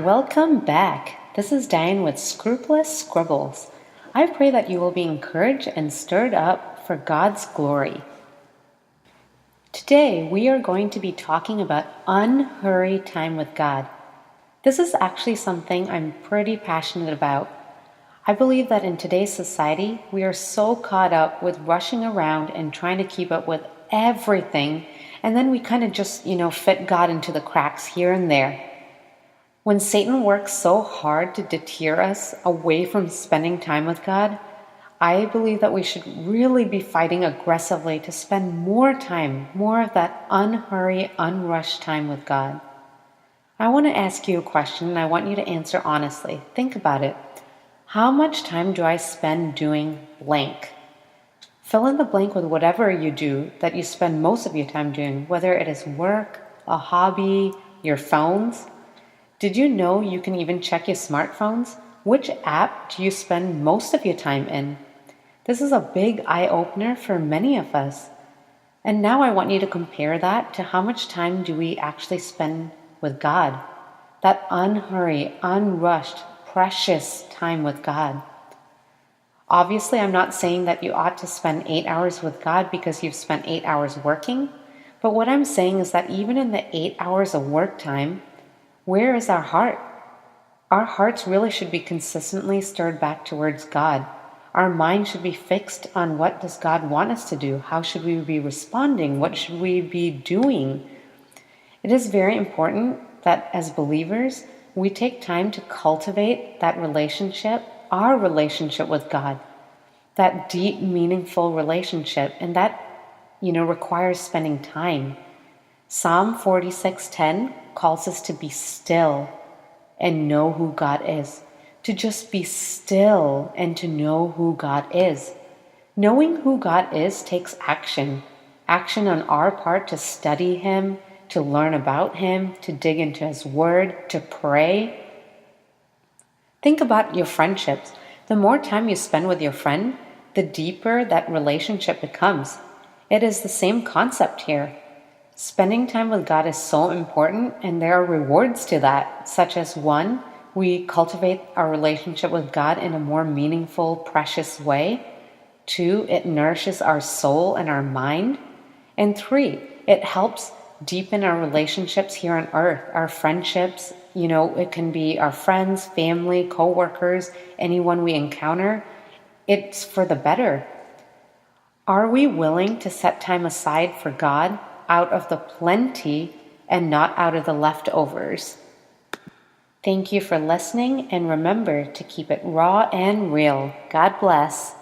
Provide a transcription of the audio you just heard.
Welcome back. This is Diane with Scrupulous Scribbles. I pray that you will be encouraged and stirred up for God's glory. Today, we are going to be talking about Unhurry Time with God. This is actually something I'm pretty passionate about. I believe that in today's society, we are so caught up with rushing around and trying to keep up with everything, and then we kind of just, fit God into the cracks here and there. When Satan works so hard to deter us away from spending time with God, I believe that we should really be fighting aggressively to spend more time, more of that unhurry, unrushed time with God. I want to ask you a question and I want you to answer honestly. Think about it. How much time do I spend doing blank? Fill in the blank with whatever you do that you spend most of your time doing, whether it is work, a hobby, your phones. Did you know you can even check your smartphones? Which app do you spend most of your time in? This is a big eye-opener for many of us. And now I want you to compare that to how much time do we actually spend with God. That unhurried, unrushed, precious time with God. Obviously, I'm not saying that you ought to spend 8 hours with God because you've spent 8 hours working. But what I'm saying is that even in the 8 hours of work time, where is our heart? Our hearts really should be consistently stirred back towards God. Our mind should be fixed on what does God want us to do? How should we be responding? What should we be doing? It is very important that as believers, we take time to cultivate that relationship, our relationship with God, that deep, meaningful relationship, and that, requires spending time. Psalm 46:10 calls us to be still and know who God is. To just be still and to know who God is. Knowing who God is takes action. Action on our part to study Him, to learn about Him, to dig into His Word, to pray. Think about your friendships. The more time you spend with your friend, the deeper that relationship becomes. It is the same concept here. Spending time with God is so important, and there are rewards to that, such as 1, we cultivate our relationship with God in a more meaningful, precious way. 2, it nourishes our soul and our mind. And 3, it helps deepen our relationships here on earth, our friendships. It can be our friends, family, co-workers, anyone we encounter. It's for the better. Are we willing to set time aside for God out of the plenty and not out of the leftovers? Thank you for listening, and remember to keep it raw and real. God bless.